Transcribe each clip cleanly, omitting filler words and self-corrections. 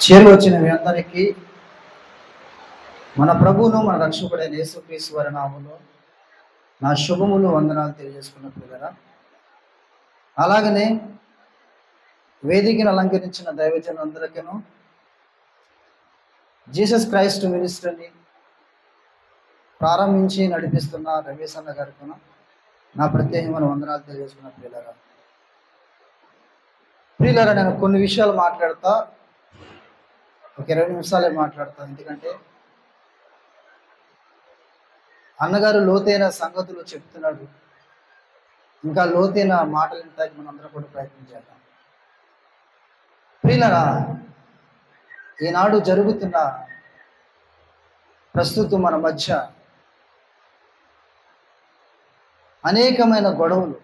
చేరి వచ్చిన మీ అందరికీ మన ప్రభువును మన రక్షకుడైన యేసుక్రీస్తు వారి నామములో నా శుభములు వందనాలు తెలియజేసుకున్న పిల్లరా, అలాగనే వేదికను అలంకరించిన దైవజనులందరికీను జీసస్ క్రైస్ట్ మినిస్ట్రీని ప్రారంభించి నడిపిస్తున్న రమేష్ అన్న గారికి నా ప్రత్యేకమైన వందనాలు తెలియజేసుకున్న ప్రియులారా, నేను కొన్ని విషయాలు మాట్లాడతా, ఒక 20 నిమిషాలే మాట్లాడతాను. ఎందుకంటే అన్నగారు లోతైన సంగతులు చెప్తున్నాడు. ఇంకా లోతైన మాటలు వినడానికి మనందరం కూడా ప్రయత్నం చేద్దాం. ప్రియులారా, ఈనాడు జరుగుతున్న ప్రస్తుతం మన మధ్య అనేకమైన గొడవలు.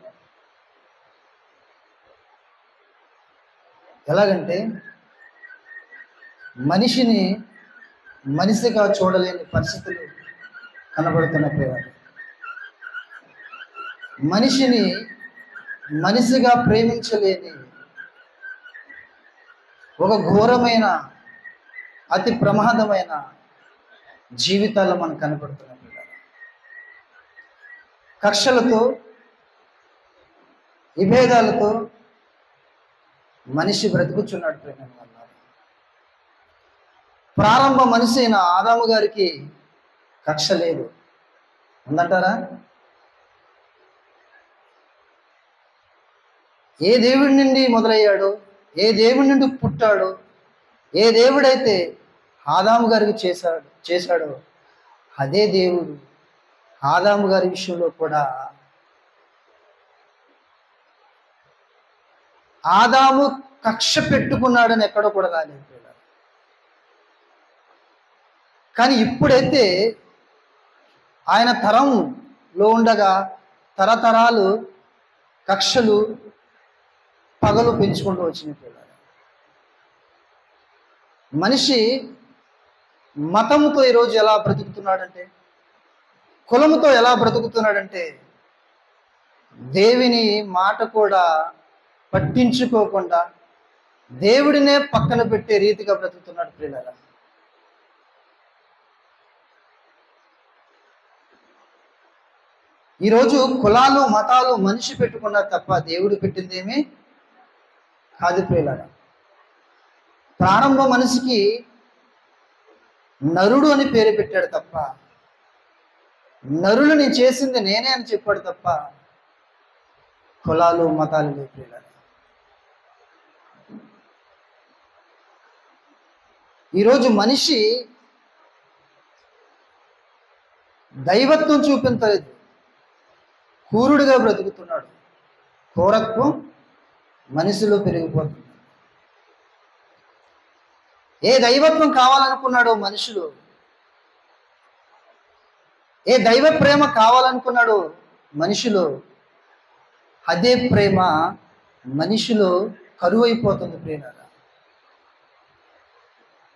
ఎలాగంటే మనిషిని మనిషిగా చూడలేని పరిస్థితులు కనబడుతున్న ప్రియులారా, మనిషిని మనిషిగా ప్రేమించలేని ఒక ఘోరమైన అతి ప్రమాదమైన జీవితాల్లో మనకు కనబడుతున్న ప్రియులారా, కక్షలతో విభేదాలతో మనిషి బ్రతుకుచున్నాడు. ప్రేమ వల్ల ప్రారంభ మనిషి అయిన ఆదాము గారికి కక్ష లేదు, ఉందంటారా? ఏ దేవుడి నుండి మొదలయ్యాడో, ఏ దేవుడి నుండి పుట్టాడో, ఏ దేవుడైతే ఆదాము గారికి చేశాడో అదే దేవుడు ఆదాము గారి విషయంలో కూడా ఆదాము కక్ష పెట్టుకున్నాడని ఎక్కడో కూడా రాలేదు. కానీ ఇప్పుడైతే ఆయన తరంలో ఉండగా తరతరాలు కక్షలు పగలు పెంచుకుంటూ వచ్చినాయి. మనిషి మతముతో ఈరోజు ఎలా బ్రతుకుతున్నాడంటే, కులముతో ఎలా బ్రతుకుతున్నాడంటే, దేవుని మాట కూడా పట్టించుకోకుండా దేవుడినే పక్కన పెట్టే రీతిగా బ్రతుకుతున్నాడు. ప్రియులారా, ఈరోజు కులాలు మతాలు మనిషి పెట్టుకున్నా తప్ప దేవుడు పెట్టిందేమీ కాదు. ప్రియులారా, ప్రారంభ మనిషికి నరుడు అని పేరు పెట్టాడు తప్ప, నరులని చేసింది నేనే అని చెప్పాడు తప్ప కులాలు మతాలు లేవు. ప్రియులారా, ఈరోజు మనిషి దైవత్వం చూపించలేదు, క్రూరుడిగా బ్రతుకుతున్నాడు. క్రూరత్వం మనిషిలో పెరిగిపోతుంది. ఏ దైవత్వం కావాలనుకున్నాడో మనుషులు, ఏ దైవ ప్రేమ కావాలనుకున్నాడో మనిషిలో, అదే ప్రేమ మనిషిలో కరువైపోతుంది. ప్రియులారా,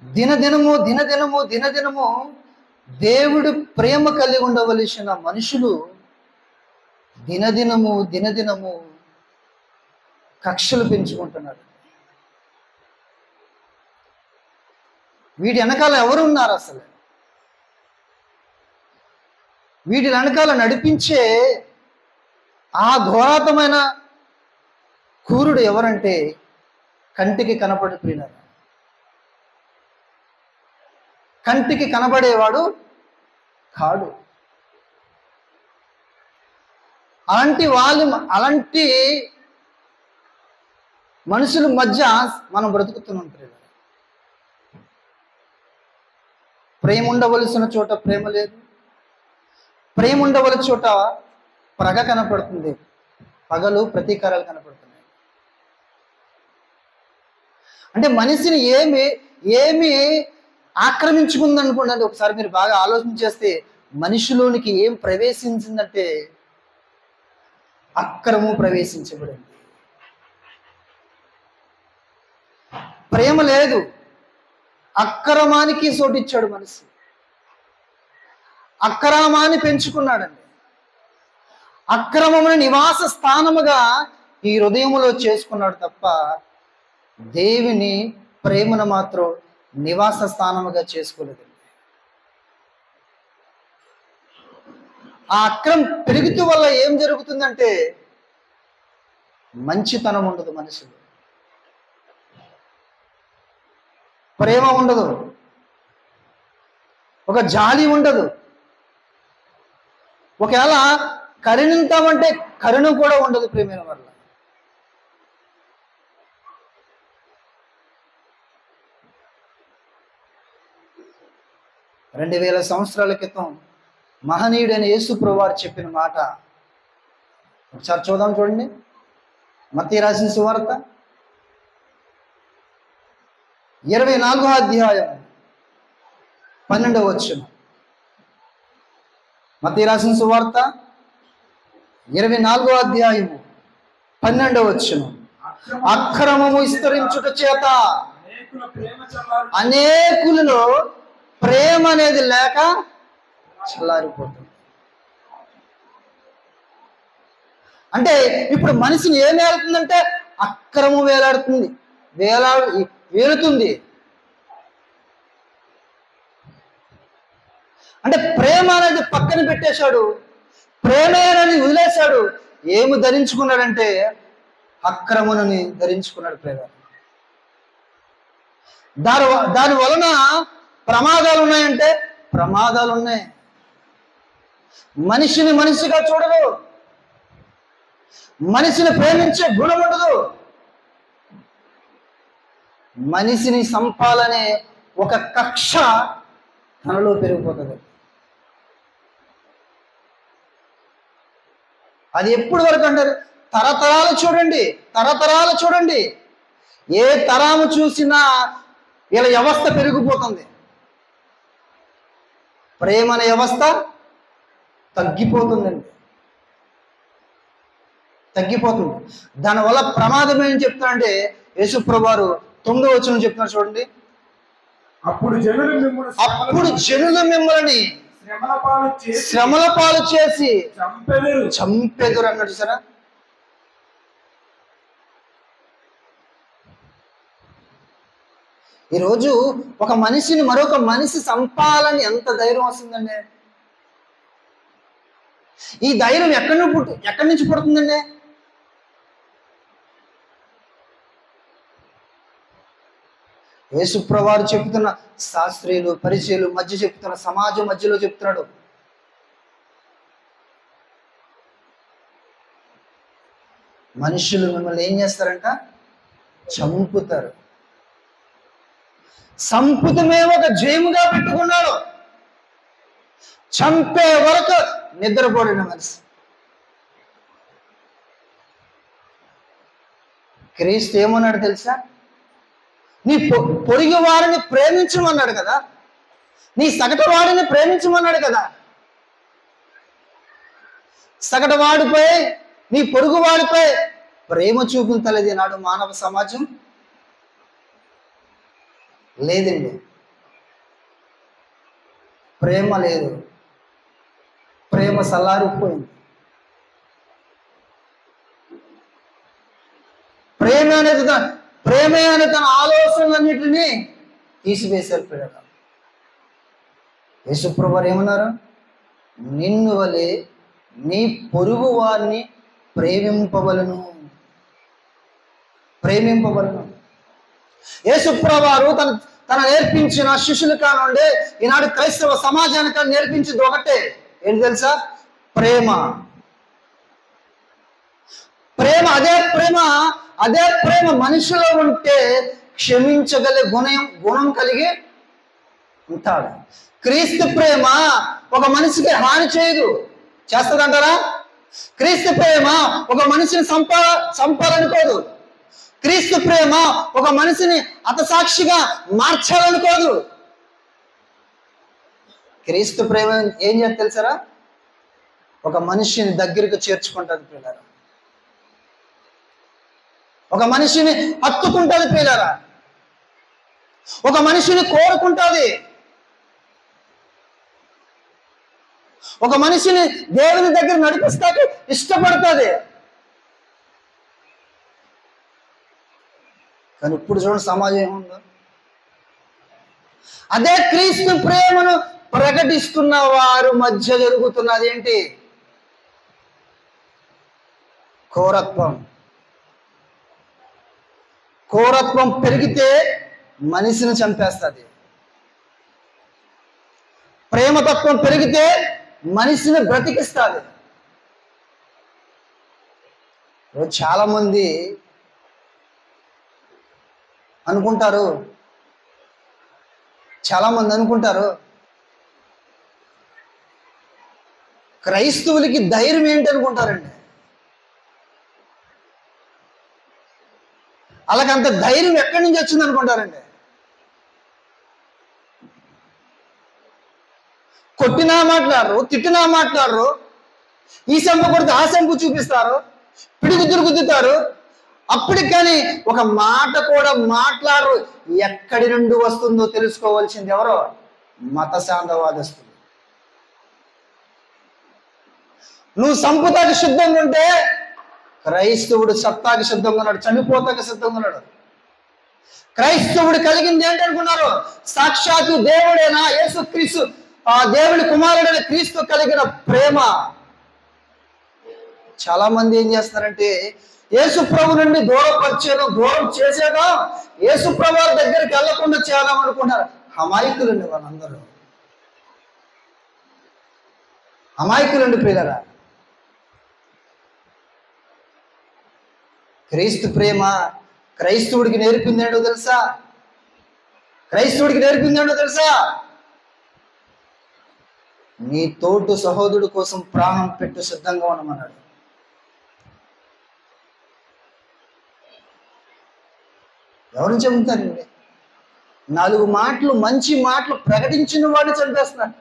దినదినము దినదినము దినదినము దేవుడు ప్రేమ కలిగి ఉండవలసిన మనుషులు దినదినము దినదినము కక్షలు పెంచుకుంటున్నారు. వీటి వెనకాల ఎవరున్నారు? అసలు వీటి వెనకాల నడిపించే ఆ ఘోరాతమైన క్రూరుడు ఎవరంటే కంటికి కనపడే. ప్రియులారా, కంటికి కనబడేవాడు కాడు. అలాంటి మనుషుల మధ్య మనం బ్రతుకుతున్నాం. ప్రియులారా, ప్రేమ ఉండవలసిన చోట ప్రేమ లేదు, ప్రేమ ఉండవలసిన చోట పగ కనపడుతుంది, పగలు ప్రతీకారాలు కనపడుతున్నాయి. అంటే మనిషిని ఏమి ఆక్రమించుకుందనుకోండి. ఒకసారి మీరు బాగా ఆలోచన చేస్తే మనిషిలోనికి ఏం ప్రవేశించిందంటే అక్రమం ప్రవేశించబడింది. ప్రేమ లేదు, అక్రమానికి చోటిచ్చాడు మనిషి. అక్రమాన్ని పెంచుకున్నాడండి. అక్రమమును నివాస స్థానముగా ఈ హృదయములో చేసుకున్నాడు తప్ప దేవుని ప్రేమను మాత్రం నివాస స్థానముగా చేసుకోలేదు. ఆ అక్రమం పెరుగుతూ వల్ల ఏం జరుగుతుందంటే మంచితనం ఉండదు, మనిషిలో ప్రేమ ఉండదు, ఒక జాలి ఉండదు. ఒకవేళ కరుణింతామంటే కరుణ కూడా ఉండదు ప్రేమ వల్ల. 2000 సంవత్సరాల క్రితం మహనీయుడైన యేసుప్రభువు వారు చెప్పిన మాట ఒకసారి చూద్దాం. చూడండి, మత్తయి రాసిన సువార్త 24వ అధ్యాయం 12వ వచనం. మత్తయి రాసిన సువార్త 24వ అధ్యాయం 12వ వచనం. అక్రమము విస్తరించుట చేత అనేకులలో ప్రేమ అనేది లేక చల్లారిపోతుంది. అంటే ఇప్పుడు మనిషిని ఏం వేలుతుందంటే అక్రమం వేలాడుతుంది, వేలుతుంది. అంటే ప్రేమ అనేది పక్కన పెట్టేశాడు, ప్రేమ అనేది వదిలేశాడు. ఏమి ధరించుకున్నాడంటే అక్రమునని ధరించుకున్నాడు ప్రేమ. దాని వలన ప్రమాదాలు ఉన్నాయంటే ప్రమాదాలు ఉన్నాయి. మనిషిని మనిషిగా చూడదు, మనిషిని ప్రేమించే గుణం ఉండదు. మనిషిని సంపాలనే ఒక కక్ష తనలో పెరిగిపోతుంది. అది ఎప్పుడు వరకు అంటారు? తరతరాలు చూడండి, ఏ తరాము చూసినా వీళ్ళ వ్యవస్థ పెరిగిపోతుంది. ప్రేమ అనే వ్యవస్థ తగ్గిపోతుంది. దానివల్ల ప్రమాదం ఏం చెప్తానంటే యేసుప్రభువు వారు 9వ వచనం చెప్తున్నారు. చూడండి, అప్పుడు జనులు మిమ్మల్ని శ్రమల పాలు చేసి చంపెదురు అన్నాడు. సరే, ఈరోజు ఒక మనిషిని మరొక మనిషి చంపాలని ఎంత ధైర్యం వస్తుందండి? ఈ ధైర్యం ఎక్కడి నుంచి పుడుతుందండి? యేసుప్రభువు వారు చెప్తున్న, శాస్త్రీయులు పరిచయులు మధ్య చెప్తున్న, సమాజం మధ్యలో చెప్తున్నాడు. మనుషులు మిమ్మల్ని ఏం చేస్తారంట? చంపుతారు. సంపుతమే ఒక జయముగా పెట్టుకున్నాడు. చంపే వరకు నిద్రపోడిన మనిషి. క్రీస్తు ఏమన్నాడు తెలుసా? నీ పొరుగు వారిని ప్రేమించమన్నాడు కదా, నీ సగటు వాడిని ప్రేమించమన్నాడు కదా. సగటు వాడిపై, నీ పొరుగు వాడిపై ప్రేమ చూపించలేదు నాడు మానవ సమాజం. లేదండి, ప్రేమ లేదు, ప్రేమ సల్లారిపోయింది. ప్రేమే అనే తన ఆలోచనలన్నిటినీ తీసివేశారు పిల్లలు. యేసుప్రభువు వారు ఏమన్నారు? నిన్ను వలె నీ పొరుగు వారిని ప్రేమింపవలను. యేసుప్రభువు వారు తన నేర్పించిన శిష్యుల కానుండి ఈనాడు క్రైస్తవ సమాజానికి నేర్పించింది ఒకటే, ఏంటి తెలుసా? ప్రేమ. అదే ప్రేమ మనిషిలో ఉంటే క్షమించగల గుణం కలిగి ఉంటాడు. క్రీస్తు ప్రేమ ఒక మనిషికి హాని చేయదు, చేస్తుందంటారా? క్రీస్తు ప్రేమ ఒక మనిషిని చంపాలనుకోదు. క్రీస్తు ప్రేమ ఒక మనిషిని హతసాక్షిగా మార్చాలనుకోదు. క్రీస్తు ప్రేమ ఏం చేస్తుంది తెలుసారా? ఒక మనిషిని దగ్గరికి చేర్చుకుంటుంది పిల్లరా, ఒక మనిషిని హత్తుకుంటుంది పిల్లరా, ఒక మనిషిని కోరుకుంటుంది, ఒక మనిషిని దేవుని దగ్గర నడిపిస్తాకి ఇష్టపడుతుంది. కానీ ఇప్పుడు చూడండి సమాజం ఏముందో, అదే క్రీస్తు ప్రేమను ప్రకటిస్తున్న వారు మధ్య జరుగుతున్నది ఏంటి? క్రూరత్వం. క్రూరత్వం పెరిగితే మనిషిని చంపేస్తుంది. ప్రేమతత్వం పెరిగితే మనిషిని బ్రతికిస్తుంది. చాలా మంది అనుకుంటారు క్రైస్తవులకి ధైర్యం ఏంటి అనుకుంటారండి. అలాగంత ధైర్యం ఎక్కడి నుంచి వచ్చింది అనుకుంటారండి. కొట్టినా మాట్లాడరు, తిట్టినా మాట్లాడరు, ఈ సంపు కొడితే ఆ సంపు చూపిస్తారు, పిడుగుతురు గుద్దుతారు. అప్పటికి కానీ ఒక మాట కూడా మాట్లాడరు. ఎక్కడి నుండి వస్తుందో తెలుసుకోవాల్సింది ఎవరో? మత శాంతవాదస్తులు. నువ్వు సంపుతాకి సిద్ధంగా ఉంటే క్రైస్తవుడు సత్తాకి సిద్ధంగా ఉన్నాడు, చనిపోతాకి సిద్ధంగా ఉన్నాడు. క్రైస్తవుడు కలిగింది ఏంటనుకున్నారు? సాక్షాత్తు దేవుడైనా యేసుక్రీస్తు, ఆ దేవుడి కుమారుడైన క్రీస్తు కలిగిన ప్రేమ. చాలా మంది ఏం చేస్తారంటే యేసు ప్రభు నుండి దూరం చేసేదా, యేసు ప్రభు దగ్గరికి వెళ్లకుండా చేద్దాం అనుకుంటారు. అమాయకులండి వాళ్ళందరూ, అమాయకులండి ప్రియులారా. క్రీస్తు ప్రేమ క్రైస్తవుడికి నేర్పిందేంటో తెలుసా? నీ తోటి సహోదరుడు కోసం ప్రాణం పెట్టు సిద్ధంగా ఉండమన్నాడు. ఎవరిని చెబుతారండి? 4 మాటలు, మంచి మాటలు ప్రకటించిన వాడిని చంపేస్తున్నారు.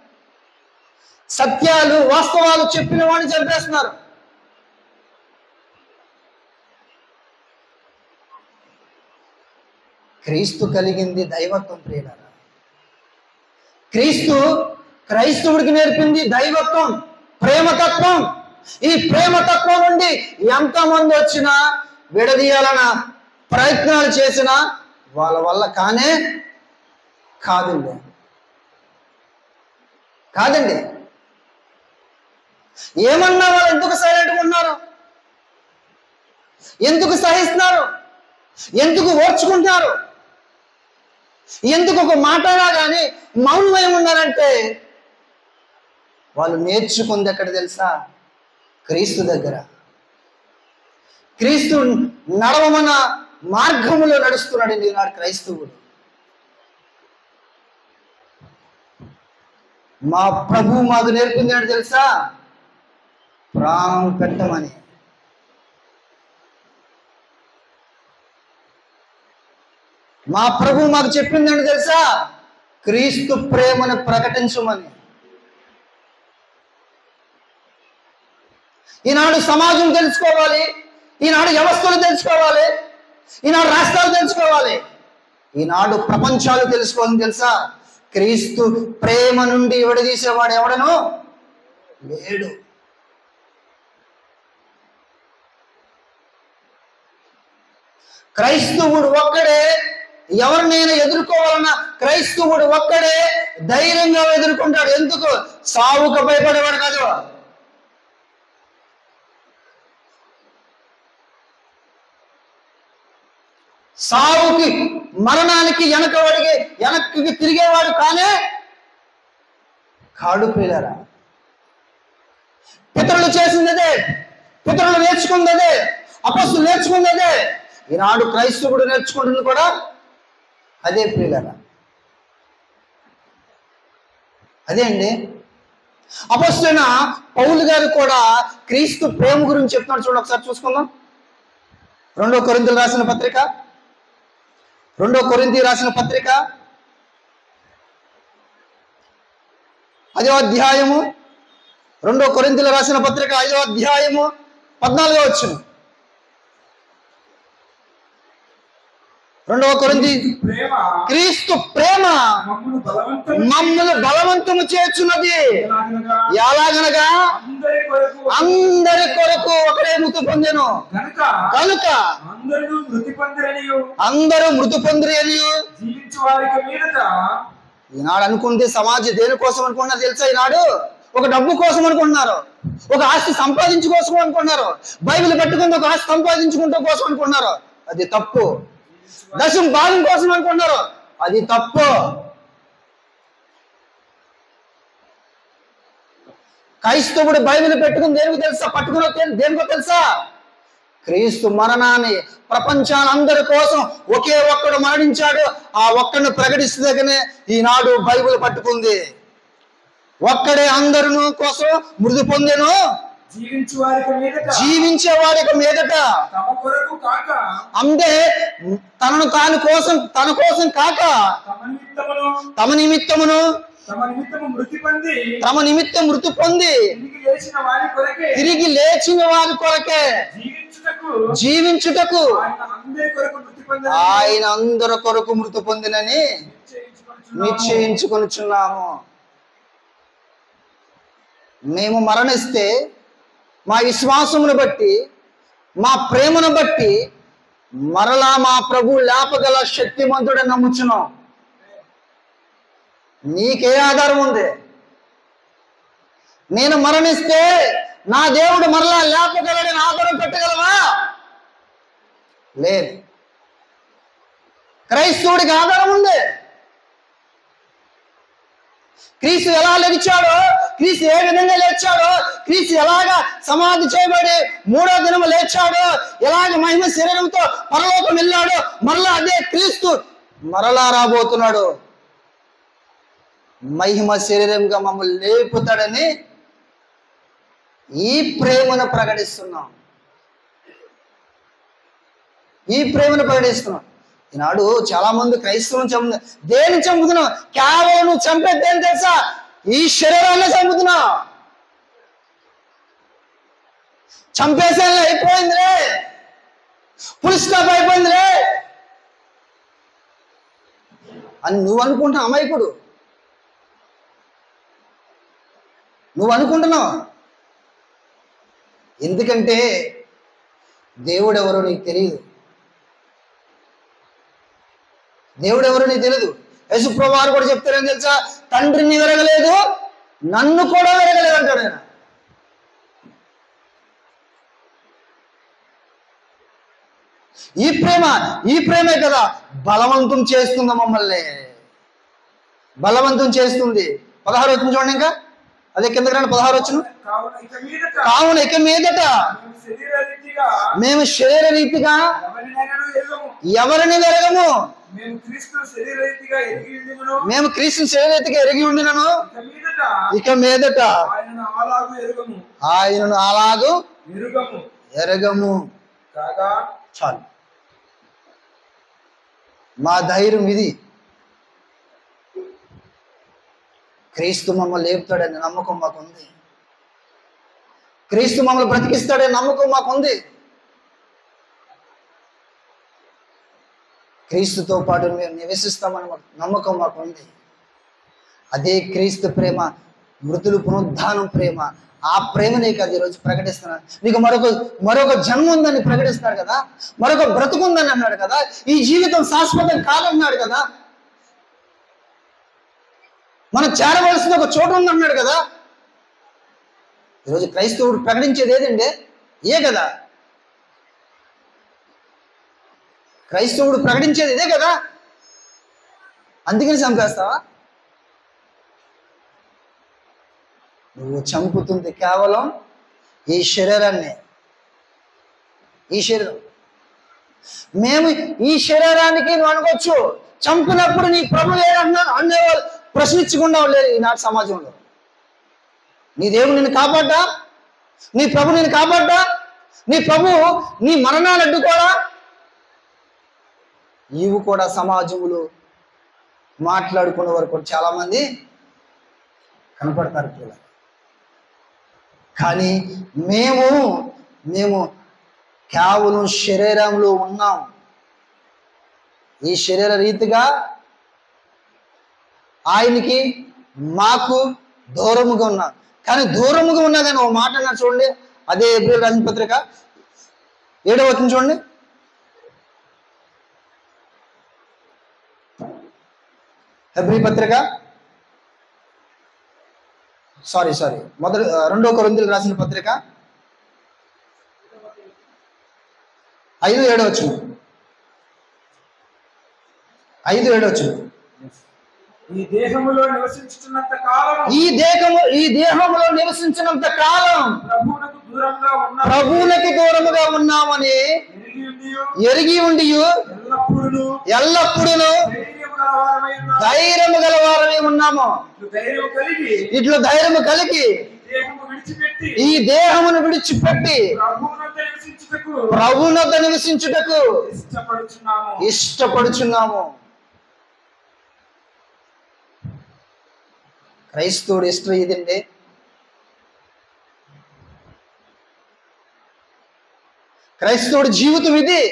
సత్యాలు వాస్తవాలు చెప్పిన వాడిని చంపేస్తున్నారు. క్రీస్తు కలిగింది దైవత్వం ప్రియులారా. క్రైస్తవుడికి నేర్పింది దైవత్వం, ప్రేమతత్వం. ఈ ప్రేమతత్వం నుండి ఎంతమంది వచ్చినా విడదీయాలన్న ప్రయత్నాలు చేసినా వాళ్ళ వల్ల కాదండి. ఏమన్నా వాళ్ళు ఎందుకు సైలెంట్గా ఉన్నారు? ఎందుకు సహిస్తున్నారు? ఎందుకు ఓర్చుకుంటున్నారు? ఎందుకు ఒక మాటనా కానీ మౌనమై ఉన్నారంటే వాళ్ళు నేర్చుకుంది ఎక్కడ తెలుసా? క్రీస్తు దగ్గర. క్రీస్తు నడవమన్న మార్గములో నడుస్తున్నాడు ఈనాడు క్రైస్తవుడు. మా ప్రభు మాకు నేర్పింది ఏంటో తెలుసా? ప్రాణం పెట్టమని. మా ప్రభు మాకు చెప్పింది ఏంటో తెలుసా? క్రీస్తు ప్రేమను ప్రకటించమని. ఈనాడు సమాజం తెలుసుకోవాలి, ఈనాడు వ్యవస్థలు తెలుసుకోవాలి, ఈనాడు రాష్ట్రాలు తెలుసుకోవాలి, ఈనాడు ప్రపంచాలు తెలుసుకోవాలని తెలుసా? క్రీస్తు ప్రేమ నుండి విడదీసేవాడు ఎవడను లేడు. క్రైస్తవుడు ఒక్కడే ఎవరినైనా ఎదుర్కోవాలన్నా క్రైస్తవుడు ఒక్కడే ధైర్యంగా ఎదుర్కొంటాడు. ఎందుకు? సావుకు భయపడేవాడు కాదు. సావుకి, మరణానికి వెనక్కి తిరిగేవాడు కాడు ప్రియులారా. పితరులు చేసిందదే, పితరులు నేర్చుకుందదే, అపొస్తలులు నేర్చుకుందదే. ఈనాడు క్రైస్తవుడు నేర్చుకుంటుంది కూడా అదే ప్రియులారా. అదే అండి. అపొస్తలుడైన పౌలు గారు కూడా క్రీస్తు ప్రేమ గురించి చెప్తున్నాడు. చూడండి, ఒకసారి చూసుకుందాం. 2 కొరింథీయులకు రాసిన పత్రిక 5వ అధ్యాయము 2 కొరింథీయులకు రాసిన పత్రిక 5వ అధ్యాయము 14వ వచనం. 2 కొరింథీ క్రీస్తు ప్రేమ మమ్మల్ని బలవంతము చేస్తున్నది. ఎలాగనగా అందరి కొరకు ఒకడే మృతి పొందెను కనుక అందరూ మృతి పొందిరి అని జీవించు ఈనాడు అనుకుంది సమాజం దేనికోసం అనుకుంటున్నారు తెలుసా? ఈనాడు ఒక డబ్బు కోసం అనుకుంటున్నారు, ఒక ఆస్తి సంపాదించుకోసం అనుకుంటున్నారు, బైబిల్ పట్టుకుని ఒక ఆస్తి సంపాదించుకుంటూ కోసం అనుకుంటున్నారు. అది తప్పు. దశం భాగం కోసం అనుకుంటున్నారు. అది తప్పు. క్రైస్తవుడు బైబిల్ పెట్టుకుని దేనికి తెలుసా? పట్టుకుని దేనికో తెలుసా? క్రీస్తు మరణాన్ని ప్రపంచాలందరి కోసం ఒకే ఒక్కడు మరణించాడు. ఆ ఒక్కడిని ప్రకటిస్తేనే ఈనాడు బైబిల్ పట్టుకుంది. ఒక్కడే అందరిను కోసం మృతి పొందెను, జీవించే వారికి మీదట. అంటే తన కోసం కాక తమ నిమిత్తమును మృతి పొంది తిరిగి లేచిన వారి కొరకే జీవించుటకు ఆయన అందరి కొరకు మృతి పొందినని నిశ్చయించుకొనుచున్నాము. మేము మరణిస్తే మా విశ్వాసమును బట్టి, మా ప్రేమను బట్టి మరలా మా ప్రభు లేపగల శక్తిమంతుడని నమ్ముచున్నాం. నీకే ఆధారం ఉంది? నేను మరణిస్తే నా దేవుడు మరలా లేపగలడని ఆధారం పెట్టగలవా? లేదు. క్రైస్తవుడికి ఆధారం ఉంది. క్రీస్తు ఎలా లేచాడో, క్రీస్తు ఏ విధంగా లేచాడో, క్రీస్తు ఎలాగా సమాధి చేయబడి 3వ దినము లేచాడో, ఎలాగ మహిమ శరీరంతో పరలోకం వెళ్ళాడో, మరలా అదే క్రీస్తు మరలా రాబోతున్నాడు. మహిమ శరీరంగా మమ్మల్ని లేపుతాడని ఈ ప్రేమను ప్రకటిస్తున్నాం. ఈనాడు చాలా మంది క్రైస్తవులను చంపుతున్నారు. దేన్ని చంపుతున్నావు? కేవలం నువ్వు చంపేది ఏం తెలుసా? ఈ శరీరాన్ని చంపుతున్నావు. చంపేసేలా అయిపోయిందిలే, ఫుల్ స్టాప్ అయిపోయిందిలే అని నువ్వు అనుకుంటున్నావు. అమాయకుడు, నువ్వు అనుకుంటున్నావు. ఎందుకంటే దేవుడు ఎవరో నీకు తెలియదు. యేసు ప్రభువు వారు కూడా చెప్తారని తెలుసా? తండ్రిని వెరగలేదు, నన్ను కూడా వెరగలేదు అంటాడు ఆయన. ఈ ప్రేమే కదా బలవంతం చేస్తుంది మమ్మల్ని. బలవంతం చేస్తుంది. 16 వచనం చూడండి. ఇంకా అదే కిందకి రండి. 16 వచనం. కావున ఇక మీదట మేము శరీర రీతిగా ఎవరిని వెరగము. మేము క్రీస్తుని శరీర రీతిగా ఎరిగి ఉండినను ఇక మీదట ఆయనను అలాగూ ఎరగము. చాలు. మా ధైర్యం ఇది. క్రీస్తు మమ్మల్ని లేపుతాడని నమ్మకం మాకుంది. క్రీస్తు మమ్మల్ని బ్రతికిస్తాడని నమ్మకం మాకుంది. క్రీస్తుతో పాటు మేము నివసిస్తామని నమ్మకం మాకుంది. అదే క్రీస్తు ప్రేమ, మృతులు పునరుద్ధానం ప్రేమ. ఆ ప్రేమనే కదా ఈరోజు ప్రకటిస్తున్నాను. నీకు మరొక జన్మ ఉందని ప్రకటిస్తున్నాడు కదా, మరొక బ్రతుకుందని అన్నాడు కదా, ఈ జీవితం శాశ్వతం కాదన్నాడు కదా, మనం చేరవలసిన ఒక చోటు ఉందన్నాడు కదా. ఈరోజు క్రైస్తవుడు ప్రకటించేది ఏదండి? ఏ కదా క్రైస్తవుడు ప్రకటించేది ఇదే కదా. అందుకని చంపేస్తావా? నువ్వు చంపుతుంది కేవలం ఈ శరీరాన్ని. మేము ఈ శరీరానికి నువ్వు అనుకోవచ్చు, చంపినప్పుడు నీ ప్రభు ఏదన్నా అనేవాళ్ళు ప్రశ్నించకుండా ఉండేది ఈనాటి సమాజంలో. నీ దేవుడు నిన్ను కాపాడ్డా? నీ ప్రభు నిన్ను కాపాడ్డా? నీ ప్రభు నీ మరణాలు అడ్డుకోడా? ఇవి కూడా సమాజంలో మాట్లాడుకునే వరకు చాలా మంది కనపడతారు పిల్లలు. కానీ మేము కేవలం శరీరంలో ఉన్నాం. ఈ శరీర రీతిగా ఆయనకి మాకు దూరముగా ఉన్నాం. కానీ దూరముగా ఉన్నా కానీ ఒక మాట అన్నారు చూడండి. అదే ఏప్రిల్ రాసిన పత్రిక 7వ వచనం చూడండి. హెబ్రీ పత్రిక సారీ మొదటి 2 కొరింథీయులకు రాసిన పత్రిక 5:7 వచనం. 5:7 వచనం. ఈ దేహములో నివసించుతున్నంత కాలం ప్రభువునకు దూరముగా ఉన్నామని ఎరిగి ఉండి ఎల్లప్పుడూ ధైర్యము గలవారమై ఉన్నాము. ఇట్లు ధైర్యము కలిగి ఈ దేహమును విడిచిపెట్టి ప్రభువునొద్ద నివసించుటకు ఇష్టపడుచున్నాము. క్రైస్తవుడు ఇష్టం ఇదండి. క్రైస్తవుడి జీవితం ఇది.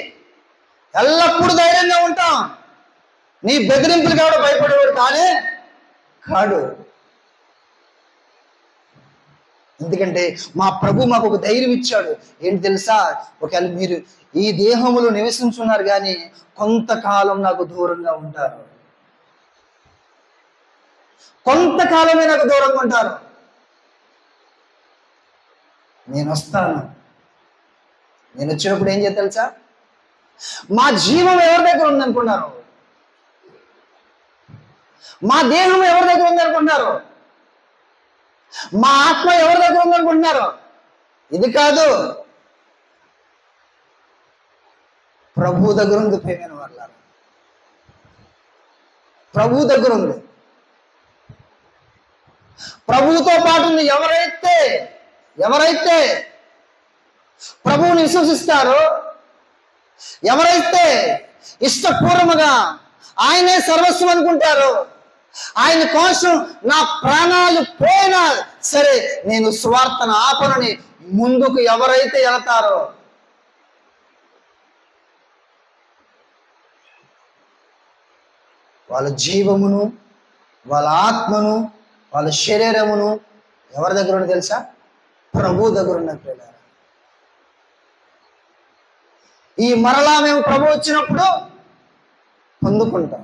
ఎల్లప్పుడూ ధైర్యంగా ఉంటాం. నీ బెదిరింపులు కావడం భయపడేవాడు కాడు. ఎందుకంటే మా ప్రభు మాకు ఒక ధైర్యం ఇచ్చాడు. ఏంటి తెలుసా? ఒకవేళ మీరు ఈ దేహములో నివసించున్నారు కానీ కొంతకాలం నాకు దూరంగా ఉంటారు. కొంతకాలమే నాకు దూరంగా ఉంటారు. నేను వస్తాను. నేను వచ్చినప్పుడు ఏం చేయ తెలుసా? మా జీవం ఎవరి దగ్గర ఉందనుకున్నారు? మా దేహం ఎవరి దగ్గర ఉందనుకుంటున్నారు? మా ఆత్మ ఎవరి దగ్గర ఉందనుకుంటున్నారు? ఇది కాదు, ప్రభు దగ్గర ఉంది. ప్రేమైన వాళ్ళారా, ప్రభు దగ్గర ఉంది. ప్రభువుతో పాటు ఎవరైతే ప్రభువుని విశ్వసిస్తారో, ఎవరైతే ఇష్టపూర్వముగా ఆయనే సర్వస్వం అనుకుంటారో, ఆయన కోసం నా ప్రాణాలు పోయినా సరే నేను స్వార్థను ఆపనని ముందుకు ఎవరైతే వెళతారో వాళ్ళ జీవమును, వాళ్ళ ఆత్మను, వాళ్ళ శరీరమును ఎవరి దగ్గర ఉన్నది తెలుసా? ప్రభు దగ్గర ఉన్నట్టు. ఈ మరలా మేము ప్రభు వచ్చినప్పుడు పొందుకుంటాం.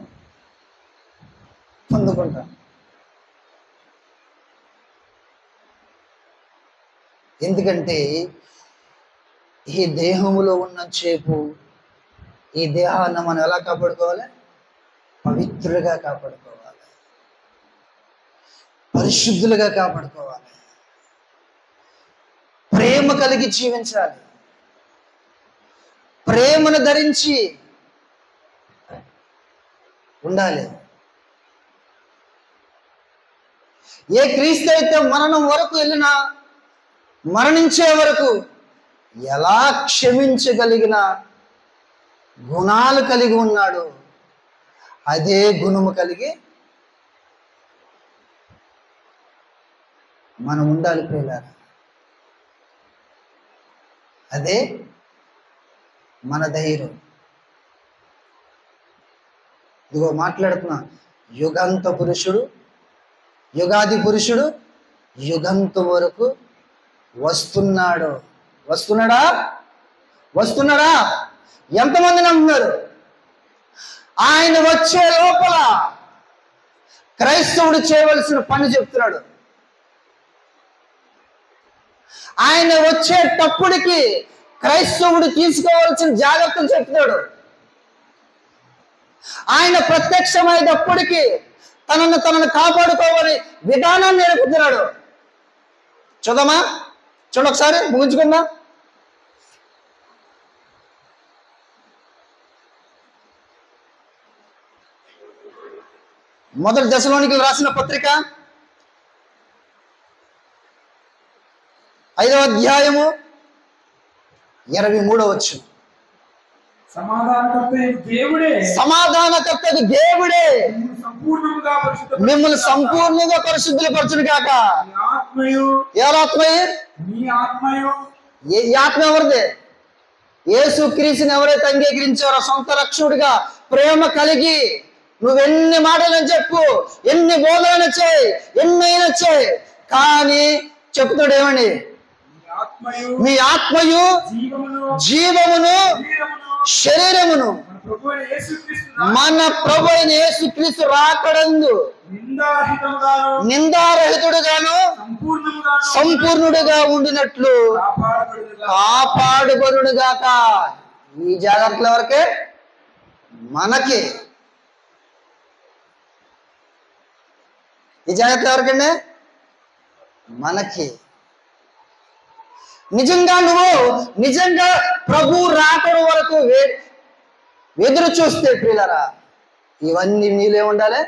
ఎందుకంటే ఈ దేహములో ఉన్నసేపు ఈ దేహాన్ని మనం ఎలా కాపాడుకోవాలి? పవిత్రులుగా కాపాడుకోవాలి, పరిశుద్ధులుగా కాపాడుకోవాలి, ప్రేమ కలిగి జీవించాలి, ప్రేమను ధరించి ఉండాలి. ఏ క్రీస్తు అయితే మరణం వరకు వెళ్ళినా, మరణించే వరకు ఎలా క్షమించగలిగిన గుణాలు కలిగి ఉన్నాడు, అదే గుణము కలిగి మనం ఉండాలి ప్రియులారా. అదే మన ధైర్యం. ఇదిగో మాట్లాడుతున్నా, యుగాంత పురుషుడు, యుగాది పురుషుడు యుగంతం వరకు వస్తున్నాడా? ఎంతమంది నమ్ముతున్నారు? ఆయన వచ్చే లోపల క్రైస్తవుడు చేయవలసిన పని చెప్తున్నాడు. ఆయన వచ్చేటప్పటికి క్రైస్తవుడు తీసుకోవాల్సిన జాగ్రత్తలు చెప్తున్నాడు. ఆయన ప్రత్యక్షమైనప్పటికీ తనను కాపాడుకోవాలని విధానాన్ని నేర్పుతున్నాడు. చూడు ఒకసారి ముగించుకుందాం. మొదటి దశలోనికీయులకు రాసిన పత్రిక 5వ అధ్యాయము 23వ వచనం. సమాధానకర్తకు దేవుడే మిమ్మల్ని సంపూర్ణంగా పరిశుద్ధులు పరచును గాక. ఏ ఆత్మ ఎవరిదే? యేసు క్రీస్తుని ఎవరైతే అంగీకరించారో సొంత రక్షకుడిగా ప్రేమ కలిగి నువ్వెన్ని మాటలను చెప్పు, ఎన్ని బోధనలు చేయి, ఎన్నైనా చేయి, కానీ చెప్తాడు ఏమని? మీ ఆత్మయు జీవమును శరీరమును ప్రభు అయిన యేసుక్రీస్తు మన ప్రభు అయిన యేసుక్రీస్తు రాకడందు నిందారహితుడుగాను సంపూర్ణుడుగా ఉండినట్లు కాపాడుబడుగాక. ఈ జాగ్రత్తల వరకే మనకి. ఈ జాగ్రత్తల వరకండి మనకి. నిజంగా ప్రభు రాకడం వరకు ఎదురు చూస్తే ప్రియులారా, ఇవన్నీ నీలే ఉండాలి.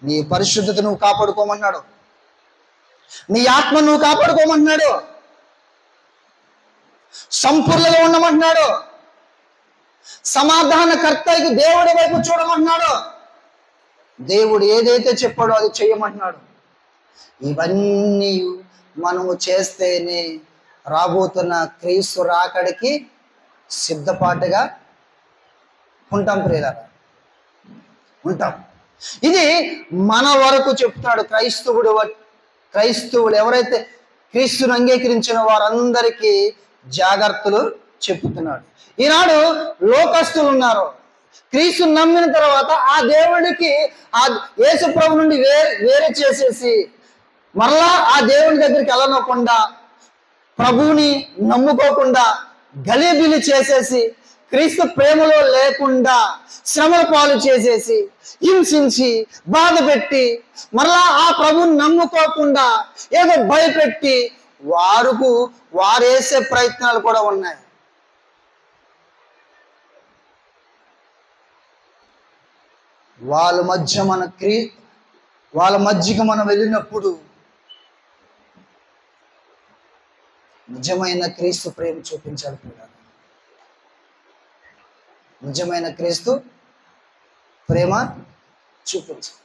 నీ పరిశుద్ధత నువ్వు కాపాడుకోమన్నాడు, నీ ఆత్మ నువ్వు కాపాడుకోమన్నాడు, సంపూర్ణంగా ఉండమంటున్నాడు, సమాధానకర్తకు దేవుడి వైపు చూడమంటున్నాడు, దేవుడు ఏదైతే చెప్పాడో అది చేయమంటున్నాడు. ఇవన్నీ మనము చేస్తేనే రాబోతున్న క్రీస్తు రాకడికి సిద్ధపాటుగా ఉంటాం ప్రియులారా, ఉంటాం. ఇది మన వరకు చెప్తున్నాడు. క్రైస్తవులు ఎవరైతే క్రీస్తును అంగీకరించిన వారందరికీ జాగ్రత్తలు చెప్తున్నాడు. ఈనాడు లోకస్తులు ఉన్నారు, క్రీస్తును నమ్మిన తర్వాత ఆ దేవుడికి ఆ యేసు ప్రభు నుండి వేరే చేసేసి మరలా ఆ దేవుని దగ్గరికి వెళ్ళనకుండా, ప్రభువుని నమ్ముకోకుండా గలీబిలి చేసేసి, క్రీస్తు ప్రేమలో లేకుండా శ్రమల పాలు చేసేసి, హింసించి బాధ పెట్టి, మరలా ఆ ప్రభువుని నమ్ముకోకుండా ఏదో భయపెట్టి వారేసే ప్రయత్నాలు కూడా ఉన్నాయి. వాళ్ళ మధ్యకి మనం వెళ్ళినప్పుడు నిజమైన క్రీస్తు ప్రేమ చూపించాలి పిల్లలు. నిజమైన క్రీస్తు ప్రేమ చూపించాలి.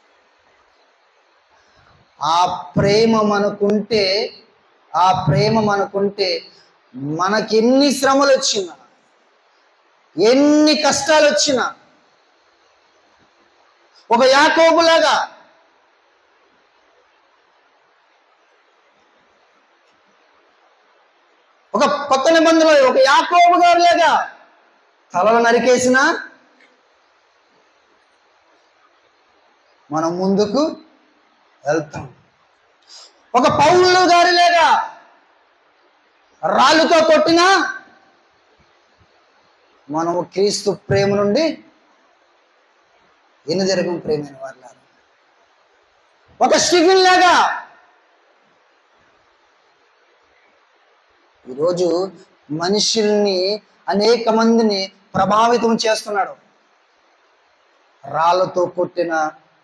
ఆ ప్రేమ మనకుంటే మనకి ఎన్ని శ్రమలు వచ్చినా, ఎన్ని కష్టాలు వచ్చినా, ఒక యాకోబులాగా ఒక కొత్త నిబంధనలో ఒక యాకోబు గారు లాగా తలలు నరికేసినా మనం ముందుకు వెళ్తాం. ఒక పౌలు గారి లాగా రాళ్ళుతో కొట్టినా మనము క్రీస్తు ప్రేమ నుండి ఎన్నిదరగం ప్రేమైన వారు. ఒక స్టీఫెన్ లాగా ఈరోజు మనుషుల్ని, అనేక మందిని ప్రభావితం చేస్తున్నాడు. రాళ్ళతో కొట్టిన,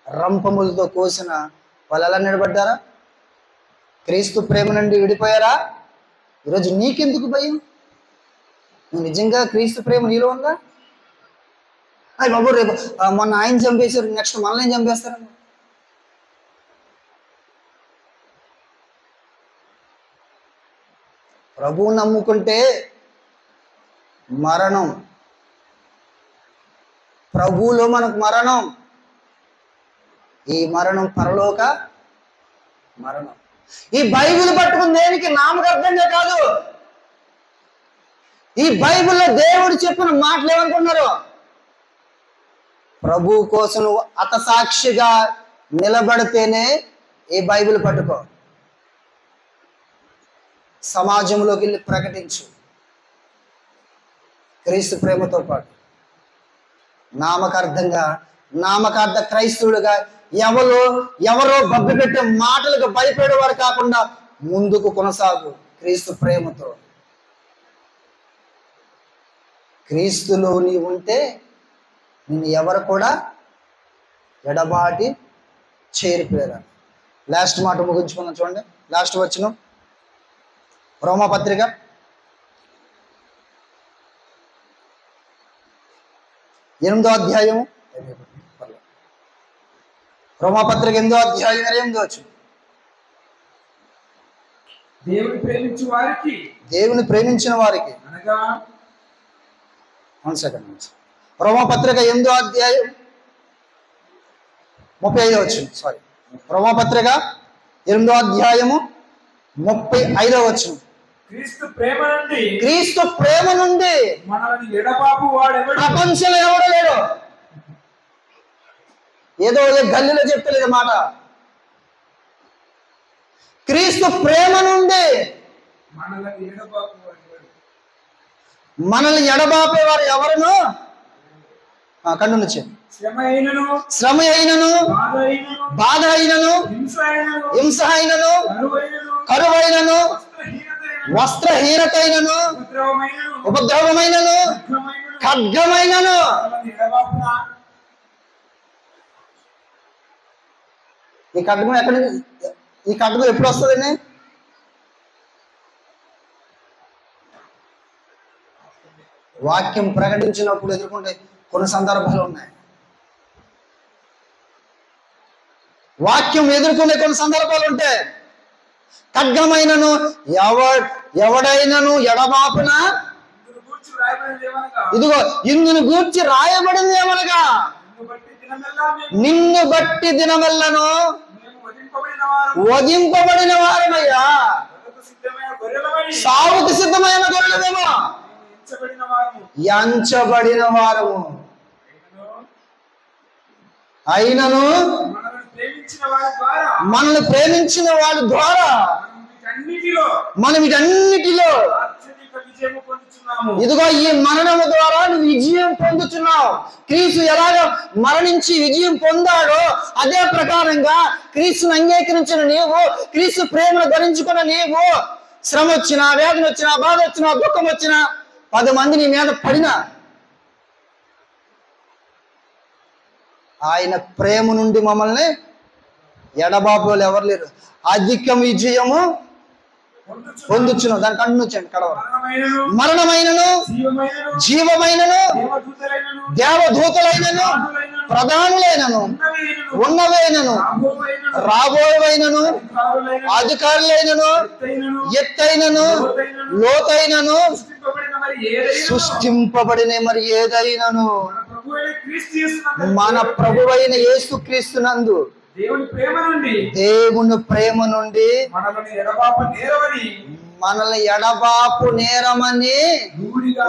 రంపములతో కోసిన వాళ్ళు ఎలా నిలబడ్డారా? క్రీస్తు ప్రేమ నుండి విడిపోయారా? ఈరోజు నీకెందుకు భయం? నువ్వు నిజంగా క్రీస్తు ప్రేమ నీలో ఉందా? అయ్యి బాబు, రేపు మొన్న ఆయన చంపేశారు, నెక్స్ట్ మనల్ని చంపేస్తారని. ప్రభువు నమ్ముకుంటే మరణం, ప్రభువులో మనకు మరణం. ఈ మరణం పరలోక మరణం. ఈ బైబిల్ పట్టుకుని దేనికి? నామకార్థంగా కాదు. ఈ బైబిల్లో దేవుడు చెప్పిన మాటలు ఏమనుకున్నారు? ప్రభు కోసం నువ్వు అతసాక్షిగా నిలబడితేనే ఈ బైబిల్ పట్టుకో. సమాజంలోకి వెళ్ళి ప్రకటించు క్రీస్తు ప్రేమతో పాటు. నామకార్థ క్రైస్తవులుగా ఎవరో బబ్బి పెట్టే మాటలకు భయపడేవారు కాకుండా ముందుకు కొనసాగు క్రీస్తు ప్రేమతో. క్రీస్తులో నీ ఉంటే నిన్ను ఎవరు కూడా ఎడబాటి చేరిపోయారు. లాస్ట్ మాట ముగించుకున్నాం చూడండి. లాస్ట్ వచనం రోమాపత్రిక 8వ అధ్యాయము. రోమాపత్రిక 8వ అధ్యాయం 8వ వచనం. దేవుని ప్రేమించిన వారికి అనగా 1 సెకండ్. రోమాపత్రిక 8వ అధ్యాయం 35వ వచనం. సారీ, రోమాపత్రిక 8వ అధ్యాయము 35వ వచనం. క్రీస్తు ప్రేమ నుండి క్రీస్తు ప్రేమ నుండి మనల్ని ఎడబాపు వాడెవడు? ప్రపంచంలో ఎవడో లేడు. ఏదో గల్లీలో చెప్తలేదు మాట. క్రీస్తు ప్రేమ నుండి మనల్ని ఎడబాపు వాడెవడు? మనల్ని ఎడబాపేవారు ఎవరును? కన్ను నుంచి శ్రమ అయినను, బాధ అయినను, హింస అయినను, కరువైనను, వస్త్రహీనతైనను, ఉపద్రవమైనను, ఖడ్గమైనను. ఈ ఖడ్గం ఎక్కడి నుంచి? ఈ ఖడ్గం ఎప్పుడు వస్తుందండి? వాక్యం ప్రకటించినప్పుడు ఎదుర్కొంటే కొన్ని సందర్భాలు ఉన్నాయి. వాక్యం ఎదుర్కొనే కొన్ని సందర్భాలు ఉంటాయి. ఖడ్గమైనను ఎవడైనను ఎడబాపున, ఇదిగో ఇందును గూర్చి రాయబడింది ఏమనగా, నిన్ను బట్టి దినమెల్లను వధింపబడిన వారమయ్యా, సావుకు సిద్ధమైన గొర్రెలమేమో, ఎంచబడిన వారము అయినను మనల్ని ప్రేమించిన వారి ద్వారా మనం వీటన్నిటిలో ఇదిగో ఈ మరణము ద్వారా నువ్వు విజయం పొందుతున్నావు. క్రీస్తు ఎలాగ మరణించి విజయం పొందాడో అదే ప్రకారంగా క్రీస్తుని అంగీకరించిన నీవు, క్రీస్తు ప్రేమను ధరించుకున్న నీవు, శ్రమ వచ్చినా, వేదన వచ్చినా, బాధ వచ్చినా, దుఃఖం వచ్చినా, 10 మంది నీ మీద పడినా ఆయన ప్రేమ నుండి మమ్మల్ని ఎడబాపు వాళ్ళు ఎవరు లేరు. అధిక విజయము పొందుచున్నాం. దాని కంటిన్యూచండి కడవ. మరణమైనను, జీవమైనను, దేవదూతలైనను, ప్రధానులైనను, ఉన్నవైనను, రాబోయేవైనను, అధికారులైనను, ఎత్తైనను, లోతైనను, సృష్టింపబడిన మరి ఏదైనను మన ప్రభువైన యేసుక్రీస్తునందు దేవుని ప్రేమ నుండి మనల్ని ఎడబాపు నేరమని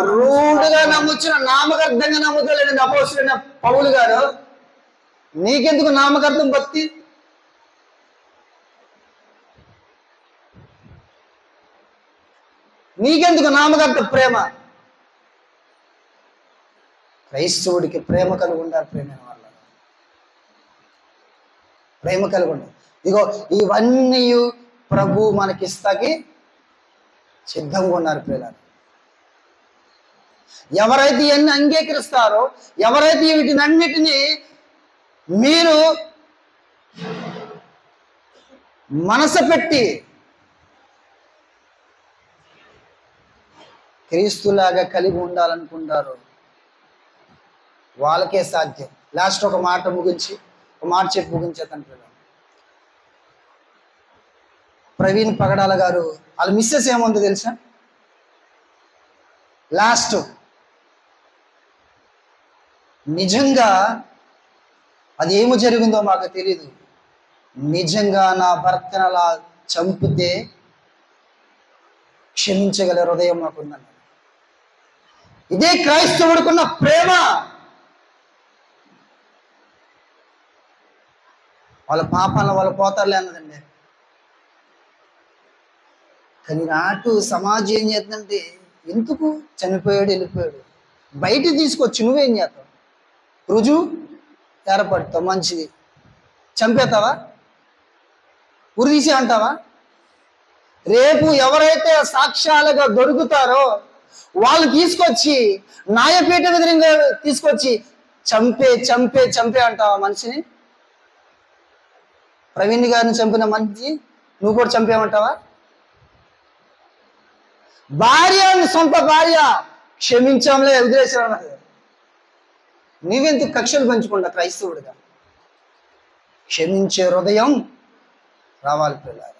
రూఢిగా నమ్ముచిన, నామకార్థంగా నమ్ముతలేండి అపోస్తలుడైన పౌలు గారు. నీకెందుకు నామకార్థం భక్తి? నీకెందుకు నామకార్థ ప్రేమ? క్రైస్తవుడికి ప్రేమ కలిగి ఉండాలి. ప్రేమైన వాళ్ళ ప్రేమ కలిగి ఉండాలి. ఇగో ఇవన్నీ ప్రభు మనకిస్తాకి సిద్ధంగా ఉన్నారు. ప్రియులారా, ఎవరైతే ఇవన్నీ అంగీకరిస్తారో, ఎవరైతే వీటినన్నిటినీ మీరు మనసు పెట్టి క్రీస్తులాగా కలిగి ఉండాలనుకుంటారు, వాళ్ళకే సాధ్యం. లాస్ట్ ఒక మాట చెప్పి ముగించేస్తాను. ప్రవీణ్ పగడాల గారు వాళ్ళ మిస్సెస్ ఏముందో తెలుసా? లాస్ట్ నిజంగా అది ఏమో జరిగిందో మాకు తెలీదు. నిజంగా నా భర్తను అలా చంపితే క్షమించగల హృదయం మాకుందన్న. ఇదే క్రైస్తవుడికున్న ప్రేమ. వాళ్ళ పాపాలను వాళ్ళు పోతారులే అన్నదండి. కానీ నాటు సమాజం ఏం చేస్తుందంటే, ఎందుకు చనిపోయాడు, వెళ్ళిపోయాడు, బయటికి తీసుకొచ్చి నువ్వేం చేస్తావు? రుజువు ఏర్పడతావు, మంచిది. చంపేతావా? ఉరి తీసే అంటావా? రేపు ఎవరైతే సాక్ష్యాలుగా దొరుకుతారో వాళ్ళు తీసుకొచ్చి న్యాయపీఠ ఎదురుగా తీసుకొచ్చి చంపే అంటావా మనిషిని? ప్రవీణ్ గారిని చంపిన మనిషి నువ్వు కూడా చంపేమంటావా? సొంత భార్య క్షమించాంలే, వదిలేసాం. నీవెందుకు కక్షలు పెంచుకుంటా? క్రైస్తవుడిగా క్షమించే హృదయం రావాలి పిల్లలు.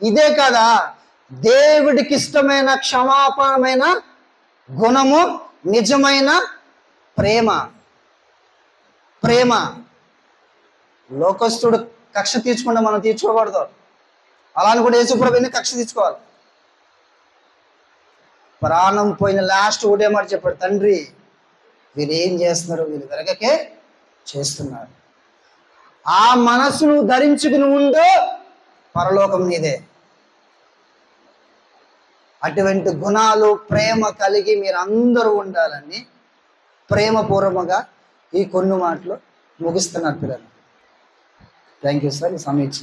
ఇదే కదా దేవుడికి ఇష్టమైన క్షమాపణమైన గుణము, నిజమైన ప్రేమ. లోకస్తుడు కక్ష తీర్చుకుంటే మనం తీర్చుకోకూడదు. అలాని కూడా యేసుప్రభుని కక్ష తీర్చుకోవాలి. ప్రాణం పోయిన లాస్ట్ ఒకటే మాట చెప్పాడు, తండ్రి వీరు ఏం చేస్తున్నారు, వీరు వెనకకే చేస్తున్నారు. ఆ మనసును ధరించుకుని ఉందో పరలోకం నీదే. అటువంటి గుణాలు ప్రేమ కలిగి మీరు అందరూ ఉండాలని ప్రేమపూర్వకంగా ఈ కొన్ని మాటలు ముగిస్తున్నారు పిల్లలు. థ్యాంక్ యూ సార్, ఈ సమయం ఇచ్చింది.